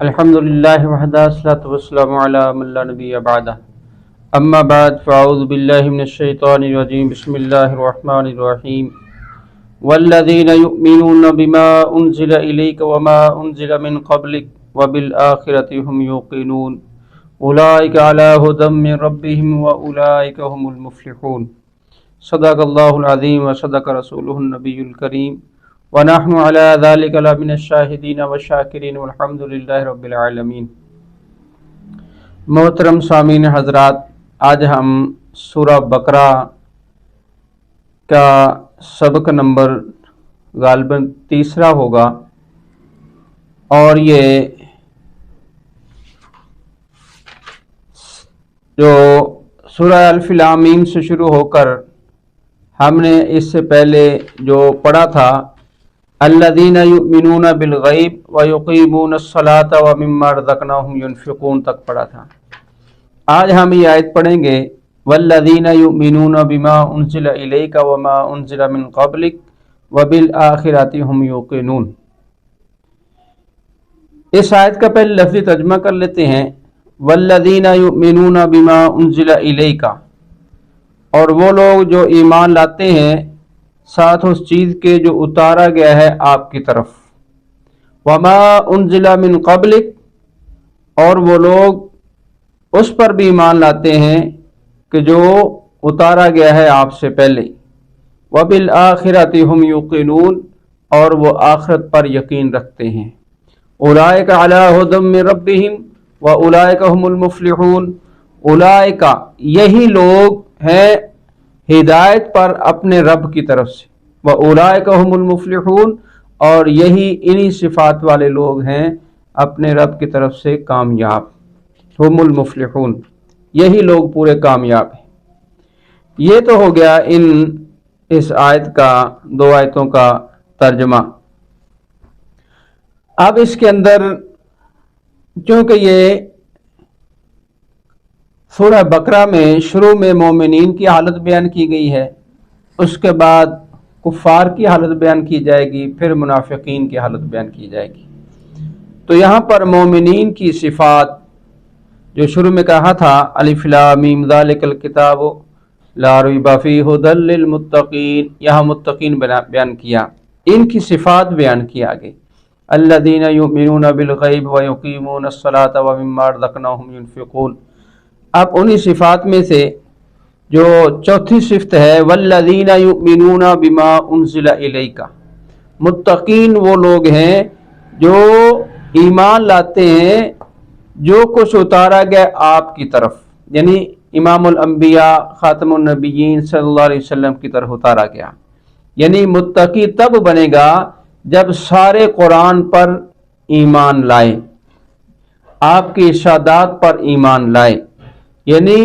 الحمدللہ وحدہ الصلاۃ والسلام علی من لا نبی بعدہ اما بعد فاعوذ باللہ من الشیطان الرجیم بسم اللہ الرحمن الرحیم والذین یؤمنون بما انزل الیک وما انزل من قبلک وبالآخرۃ هم یوقنون اولئک علی ھدی من ربہم واولئک هم المفلحون صدق اللہ العظیم وصدق رسولہ النبی الکریم ونحن علی ذلک لمن الشاہدین والشاکرین والحمد للہ رب العالمین۔ محترم سامعین حضرات، آج ہم سورہ بقرہ کا سبق نمبر غالباً تیسرا ہوگا، اور یہ جو سورہ الف لام میم سے شروع ہو کر ہم نے اس سے پہلے جو پڑھا تھا الذین یؤمنون بالغیب ویقیمون الصلاۃ ومما رزقناہم ینفقون تک پڑھا تھا۔ آج ہم یہ آیت پڑھیں گے والذین یؤمنون بما انزل الیک وما انزل من قبلک وبالآخرۃ هم یوقنون۔ اس آیت کا پہلے لفظی ترجمہ کر لیتے ہیں۔ والذین یؤمنون بما انزل الیک، اور وہ لوگ جو ایمان لاتے ہیں ساتھ اس چیز کے جو اتارا گیا ہے آپ کی طرف، وما انزل من قبلک، اور وہ لوگ اس پر بھی ایمان لاتے ہیں کہ جو اتارا گیا ہے آپ سے پہلے، وبالآخرۃ هم یوقنون، اور وہ آخرت پر یقین رکھتے ہیں۔ اولئک علی ھدی من ربہم واولئک هم المفلحون، اولئک یہی لوگ ہیں ہدایت پر اپنے رب کی طرف سے، وَأُولَئِكَ هُمُ الْمُفْلِحُونَ، اور یہی انہی صفات والے لوگ ہیں اپنے رب کی طرف سے کامیاب، ہم المفلحون، یہی لوگ پورے کامیاب ہیں۔ یہ تو ہو گیا اس آیت کا، دو آیتوں کا ترجمہ۔ اب اس کے اندر چونکہ یہ سورہ بقرہ میں شروع میں مومنین کی حالت بیان کی گئی ہے، اس کے بعد کفار کی حالت بیان کی جائے گی، پھر منافقین کی حالت بیان کی جائے گی۔ تو یہاں پر مومنین کی صفات جو شروع میں کہا تھا الف لام میم ذالک الکتاب لا ریب فیہ ھدی للمتقین، یہاں متقین بیان کیا، ان کی صفات بیان کی آگے۔ الذین یؤمنون بالغیب ویقیمون الصلاۃ ومما رزقناہم ینفقون۔ اب انہی صفات میں سے جو چوتھی صفت ہے والذین یؤمنون بما انزل الیک، متقین وہ لوگ ہیں جو ایمان لاتے ہیں جو کچھ اتارا گیا آپ کی طرف، یعنی امام الانبیاء خاتم النبیین صلی اللہ علیہ وسلم کی طرف اتارا گیا۔ یعنی متقی تب بنے گا جب سارے قرآن پر ایمان لائے، آپ کی ارشادات پر ایمان لائے۔ یعنی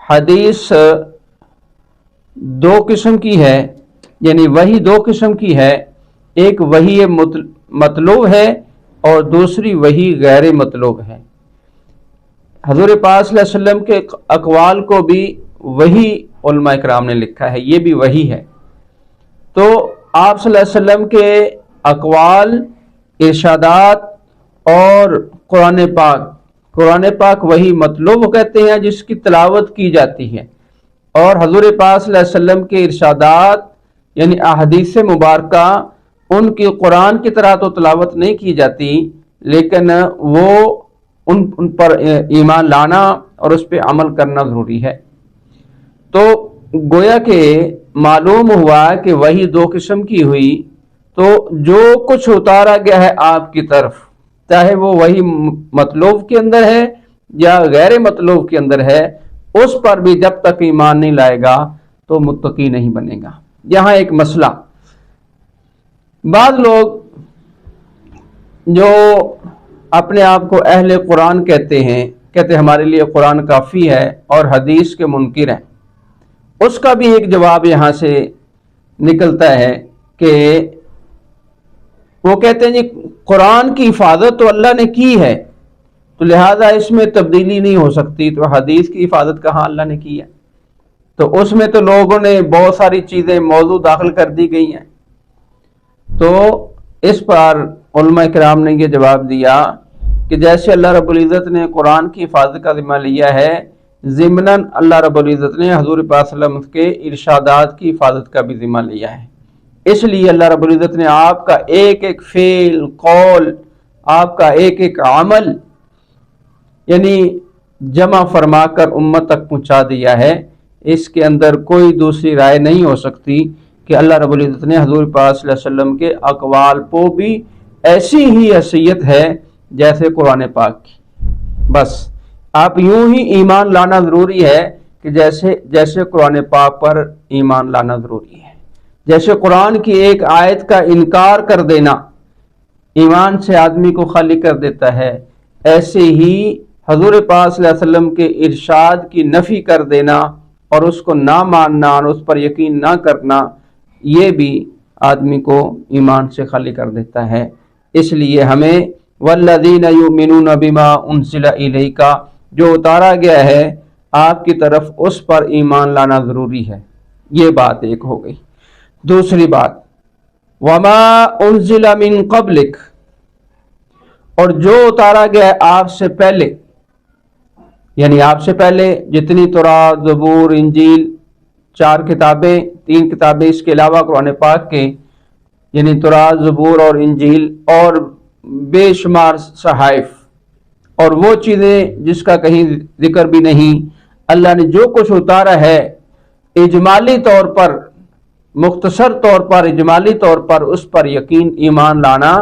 حدیث دو قسم کی ہے، یعنی وحی دو قسم کی ہے، ایک وحی مطلوب ہے اور دوسری وحی غیر مطلوب ہے۔ حضور پاک صلی اللہ علیہ وسلم کے اقوال کو بھی وحی علماء کرام نے لکھا ہے، یہ بھی وحی ہے۔ تو آپ صلی اللہ علیہ وسلم کے اقوال، ارشادات اور قرآن پاک وہی مطلوب کہتے ہیں جس کی تلاوت کی جاتی ہے، اور حضور پاک صلی اللہ علیہ وسلم کے ارشادات یعنی احادیث مبارکہ ان کی قرآن کی طرح تو تلاوت نہیں کی جاتی، لیکن وہ ان پر ایمان لانا اور اس پہ عمل کرنا ضروری ہے۔ تو گویا کہ معلوم ہوا کہ وہی دو قسم کی ہوئی، تو جو کچھ اتارا گیا ہے آپ کی طرف، چاہے وہ وہی مطلوب کے اندر ہے یا غیر مطلوب کے اندر ہے، اس پر بھی جب تک ایمان نہیں لائے گا تو متقی نہیں بنے گا۔ یہاں ایک مسئلہ، بعض لوگ جو اپنے آپ کو اہل قرآن کہتے ہمارے لیے قرآن کافی ہے اور حدیث کے منکر ہیں، اس کا بھی ایک جواب یہاں سے نکلتا ہے کہ وہ کہتے ہیں جی قرآن کی حفاظت تو اللہ نے کی ہے، تو لہٰذا اس میں تبدیلی نہیں ہو سکتی، تو حدیث کی حفاظت کہاں اللہ نے کی ہے؟ تو اس میں تو لوگوں نے بہت ساری چیزیں موضوع داخل کر دی گئی ہیں۔ تو اس پر علماء کرام نے یہ جواب دیا کہ جیسے اللہ رب العزت نے قرآن کی حفاظت کا ذمہ لیا ہے، ضمناً اللہ رب العزت نے حضور پاک صلی اللہ علیہ وسلم کے ارشادات کی حفاظت کا بھی ذمہ لیا ہے۔ اس لیے اللہ رب العزت نے آپ کا ایک ایک فعل، قول، آپ کا ایک ایک عمل یعنی جمع فرما کر امت تک پہنچا دیا ہے۔ اس کے اندر کوئی دوسری رائے نہیں ہو سکتی کہ اللہ رب العزت نے حضور پاک صلی اللہ علیہ وسلم کے اقوال کو بھی ایسی ہی حیثیت ہے جیسے قرآن پاک کی۔ بس آپ یوں ہی ایمان لانا ضروری ہے کہ جیسے قرآن پاک پر ایمان لانا ضروری ہے۔ جیسے قرآن کی ایک آیت کا انکار کر دینا ایمان سے آدمی کو خالی کر دیتا ہے، ایسے ہی حضور پاک صلی اللہ علیہ وسلم کے ارشاد کی نفی کر دینا اور اس کو نہ ماننا اور اس پر یقین نہ کرنا، یہ بھی آدمی کو ایمان سے خالی کر دیتا ہے۔ اس لیے ہمیں والذین یؤمنون بما انزل الیک، جو اتارا گیا ہے آپ کی طرف، اس پر ایمان لانا ضروری ہے۔ یہ بات ایک ہو گئی۔ دوسری بات وما انزل من قبلک، اور جو اتارا گیا ہے آپ سے پہلے، یعنی آپ سے پہلے جتنی تورات، زبور، انجیل، 4 کتابیں، 3 کتابیں اس کے علاوہ قرآن پاک کے، یعنی تورات، زبور اور انجیل، اور بے شمار صحائف، اور وہ چیزیں جس کا کہیں ذکر بھی نہیں، اللہ نے جو کچھ اتارا ہے اجمالی طور پر، مختصر طور پر، اجمالی طور پر اس پر یقین، ایمان لانا،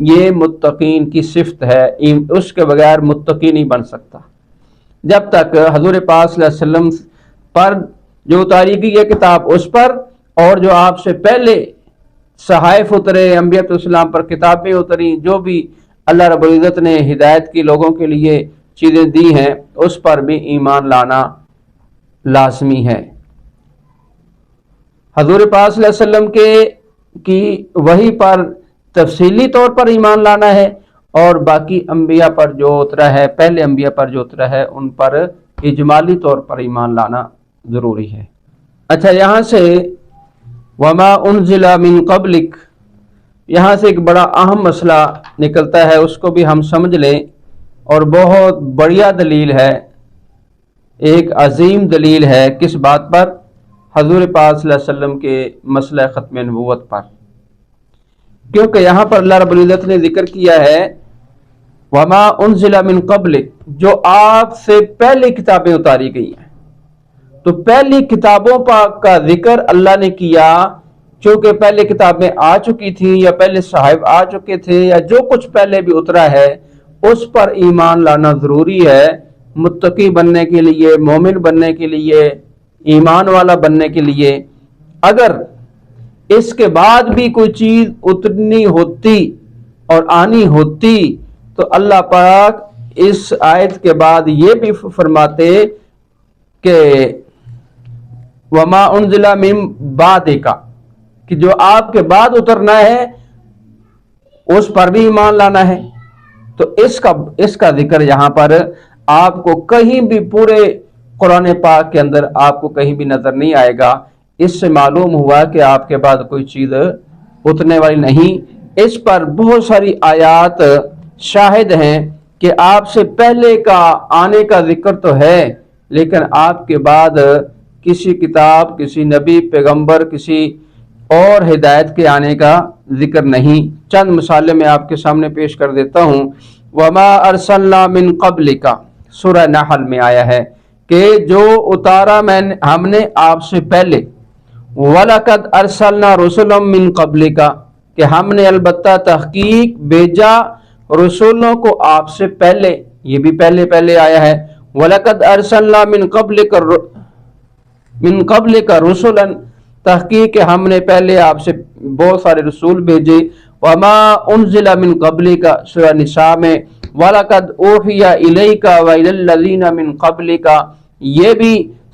یہ متقین کی صفت ہے۔ اس کے بغیر متقی نہیں بن سکتا۔ جب تک حضور پاک صلی اللہ علیہ وسلم پر جو اتاری گئی ہے کتاب، اس پر، اور جو آپ سے پہلے صحائف اترے، انبیاء علیہ السلام پر کتابیں اتری، جو بھی اللہ رب العزت نے ہدایت کی لوگوں کے لیے چیزیں دی ہیں، اس پر بھی ایمان لانا لازمی ہے۔ حضور پاک صلی اللہ علیہ وسلم کی وحی پر تفصیلی طور پر ایمان لانا ہے، اور باقی انبیاء پر جو اترا ہے، پہلے انبیاء پر جو اترا ہے، ان پر اجمالی طور پر ایمان لانا ضروری ہے۔ اچھا، یہاں سے وما انزل من قبلک، یہاں سے ایک بڑا اہم مسئلہ نکلتا ہے، اس کو بھی ہم سمجھ لیں، اور بہت بڑھیا دلیل ہے، ایک عظیم دلیل ہے۔ کس بات پر؟ حضور پاک صلی اللہ علیہ وسلم کے مسئلہ ختم نبوت پر، کیونکہ یہاں پر اللہ رب العزت نے ذکر کیا ہے وما انزل من قبل، جو آپ سے پہلے کتابیں اتاری گئی ہیں، تو پہلی کتابوں کا ذکر اللہ نے کیا، چونکہ پہلے کتابیں آ چکی تھیں، یا پہلے صحائف آ چکے تھے، یا جو کچھ پہلے بھی اترا ہے، اس پر ایمان لانا ضروری ہے متقی بننے کے لیے، مومن بننے کے لیے، ایمان والا بننے کے لیے۔ اگر اس کے بعد بھی کوئی چیز اترنی ہوتی اور آنی ہوتی تو اللہ پاک اس آیت کے بعد یہ بھی فرماتے کہ وما انزل من بعدک، کہ جو آپ کے بعد اترنا ہے اس پر بھی ایمان لانا ہے۔ تو اس کا ذکر یہاں پر آپ کو کہیں بھی پورے قرآن پاک کے اندر آپ کو کہیں بھی نظر نہیں آئے گا۔ اس سے معلوم ہوا کہ آپ کے بعد کوئی چیز اترنے والی نہیں۔ اس پر بہت ساری آیات شاہد ہیں کہ آپ سے پہلے کا آنے کا ذکر تو ہے، لیکن آپ کے بعد کسی کتاب، کسی نبی، پیغمبر، کسی اور ہدایت کے آنے کا ذکر نہیں۔ چند مثالیں میں آپ کے سامنے پیش کر دیتا ہوں۔ وما ارسلنا من قبلک، سورہ نحل میں آیا ہے کہ جو اتارا ہم نے آپ سے پہلے، وَلَقَدْ أَرْسَلْنَا رُسُلًا مِّن قَبْلِكَ، کہ ہم نے البتہ تحقیق بھیجا رسولوں کو آپ سے پہلے، یہ بھی پہلے آیا ہے۔ وَلَقَدْ أَرْسَلْنَا مِن قَبْلِكَ رُسُلًا، تحقیق کہ ہم نے پہلے آپ سے بہت سارے رسول بھیجے۔ وَمَا أُنزِلَ مِن قَبْلِكَ، سورہ نساء میں وَلَقَدْ أُوحِيَ إِلَيْكَ وَإِلَى الَّذِينَ مِن قَبْلِكَ، یہ بھی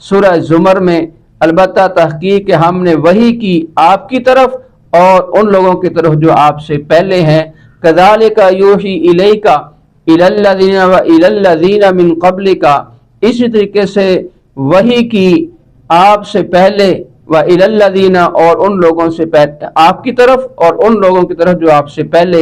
سورہ زمر میں، البتہ تحقیق کہ ہم نے وحی کی آپ کی طرف اور ان لوگوں کی طرف جو آپ سے پہلے ہیں۔ كَذَلِكَ يُوحِي إِلَيْكَ إِلَى الَّذِينَ وَإِلَى الَّذِينَ مِن قَبْلِكَ، اسی طریقے سے وحی کی آپ سے پہلے، وَإِلَى الَّذِينَ، اور ان لوگوں سے پہلے آپ کی طرف اور ان لوگوں کی طرف جو آپ سے پہلے،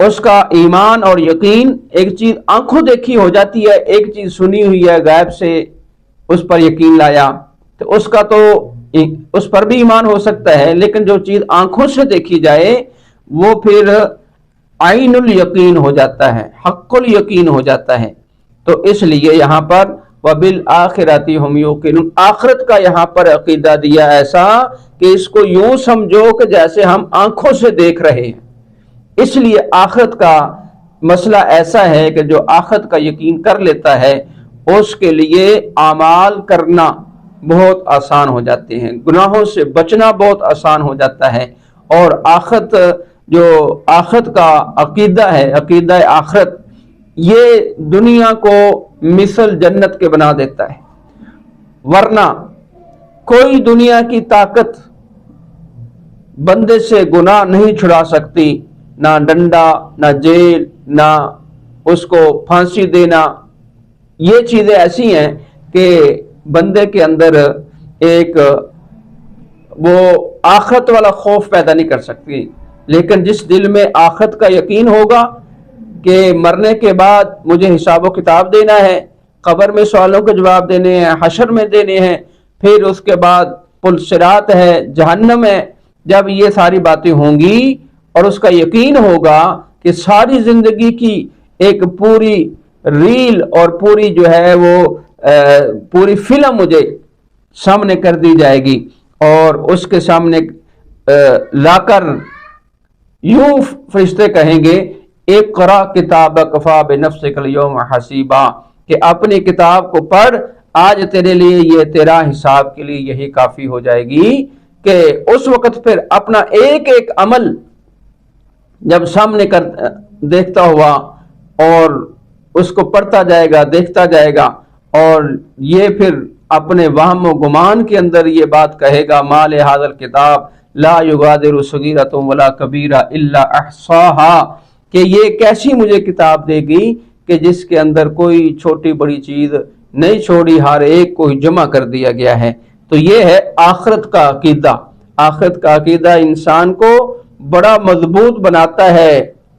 اس کا ایمان اور یقین، ایک چیز آنکھوں دیکھی ہو جاتی ہے، ایک چیز سنی ہوئی ہے غیب سے، اس پر یقین لایا تو اس کا تو اس پر بھی ایمان ہو سکتا ہے، لیکن جو چیز آنکھوں سے دیکھی جائے وہ پھر عین الیقین ہو جاتا ہے، حق الیقین ہو جاتا ہے۔ تو اس لیے یہاں پر وَبِالْآخِرَةِ هُمْ يُوقِنُونَ، آخرت کا یہاں پر عقیدہ دیا ایسا کہ اس کو یوں سمجھو کہ جیسے ہم آنکھوں سے دیکھ رہے ہیں۔ اس لیے آخرت کا مسئلہ ایسا ہے کہ جو آخرت کا یقین کر لیتا ہے اس کے لیے اعمال کرنا بہت آسان ہو جاتے ہیں، گناہوں سے بچنا بہت آسان ہو جاتا ہے، اور آخرت جو آخرت کا عقیدہ ہے، عقیدہ آخرت، یہ دنیا کو مثل جنت کے بنا دیتا ہے۔ ورنہ کوئی دنیا کی طاقت بندے سے گناہ نہیں چھڑا سکتی، نہ ڈنڈا، نہ جیل، نہ اس کو پھانسی دینا۔ یہ چیزیں ایسی ہیں کہ بندے کے اندر ایک وہ آخرت والا خوف پیدا نہیں کر سکتی، لیکن جس دل میں آخرت کا یقین ہوگا کہ مرنے کے بعد مجھے حساب و کتاب دینا ہے، قبر میں سوالوں کے جواب دینے ہیں، حشر میں دینے ہیں، پھر اس کے بعد پل صراط ہے، جہنم ہے، جب یہ ساری باتیں ہوں گی اور اس کا یقین ہوگا کہ ساری زندگی کی ایک پوری ریل اور پوری جو ہے وہ پوری فلم مجھے سامنے کر دی جائے گی، اور اس کے سامنے لا کر یوں فرشتے کہیں گے اقرا کتابک کفی بنفسک اليوم حسیبا، کہ اپنی کتاب کو پڑھ، آج تیرے لیے یہ تیرا حساب کے لیے یہی کافی ہو جائے گی۔ کہ اس وقت پھر اپنا ایک ایک عمل جب سامنے کر دیکھتا ہوا اور اس کو پڑھتا جائے گا، دیکھتا جائے گا، اور یہ پھر اپنے وہم و گمان کے اندر یہ بات کہے گا ما لہذا الکتاب لا یغادر صغیرۃ ولا کبیرہ الا احصاها، کہ یہ کیسی مجھے کتاب دے گی کہ جس کے اندر کوئی چھوٹی بڑی چیز نہیں چھوڑی، ہر ایک کو جمع کر دیا گیا ہے۔ تو یہ ہے آخرت کا عقیدہ۔ آخرت کا عقیدہ انسان کو بڑا مضبوط بناتا ہے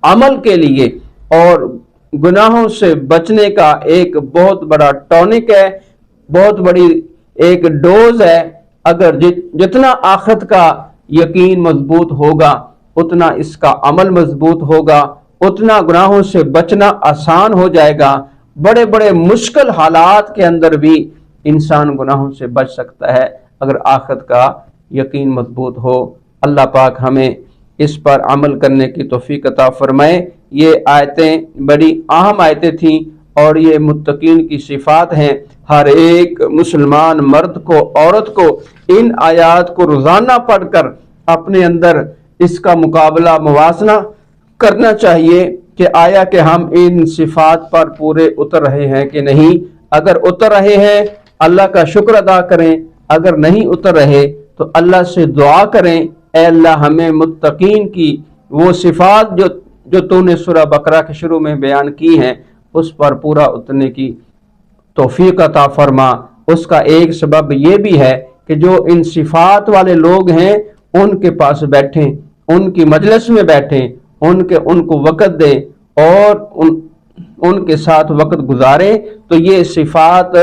عمل کے لیے، اور گناہوں سے بچنے کا ایک بہت بڑا ٹونک ہے، بہت بڑی ایک ڈوز ہے۔ اگر جتنا آخرت کا یقین مضبوط ہوگا اتنا اس کا عمل مضبوط ہوگا، اتنا گناہوں سے بچنا آسان ہو جائے گا۔ بڑے بڑے مشکل حالات کے اندر بھی انسان گناہوں سے بچ سکتا ہے اگر آخرت کا یقین مضبوط ہو۔ اللہ پاک ہمیں اس پر عمل کرنے کی توفیق عطا فرمائے۔ یہ آیتیں بڑی اہم آیتیں تھیں اور یہ متقین کی صفات ہیں۔ ہر ایک مسلمان مرد کو، عورت کو ان آیات کو روزانہ پڑھ کر اپنے اندر اس کا مقابلہ موازنہ کرنا چاہیے کہ آیا کہ ہم ان صفات پر پورے اتر رہے ہیں کہ نہیں۔ اگر اتر رہے ہیں اللہ کا شکر ادا کریں، اگر نہیں اتر رہے تو اللہ سے دعا کریں، اے اللہ ہمیں متقین کی وہ صفات جو تو نے سورہ بقرہ کے شروع میں بیان کی ہیں اس پر پورا اترنے کی توفیق عطا فرما۔ اس کا ایک سبب یہ بھی ہے کہ جو ان صفات والے لوگ ہیں ان کے پاس بیٹھیں، ان کی مجلس میں بیٹھیں، ان کو وقت دیں اور ان کے ساتھ وقت گزاریں، تو یہ صفات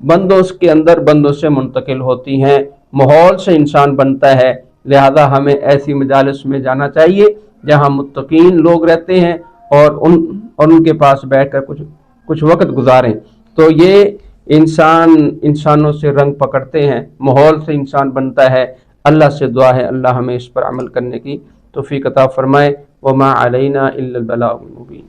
بندوں کے اندر بندوں سے منتقل ہوتی ہیں، ماحول سے انسان بنتا ہے۔ لہذا ہمیں ایسی مجالس میں جانا چاہیے جہاں متقین لوگ رہتے ہیں اور ان کے پاس بیٹھ کر کچھ وقت گزاریں، تو یہ انسانوں سے رنگ پکڑتے ہیں، ماحول سے انسان بنتا ہے۔ اللہ سے دعا ہے اللہ ہمیں اس پر عمل کرنے کی توفیق عطا فرمائے۔ وما علینا الا البلاغ المبین۔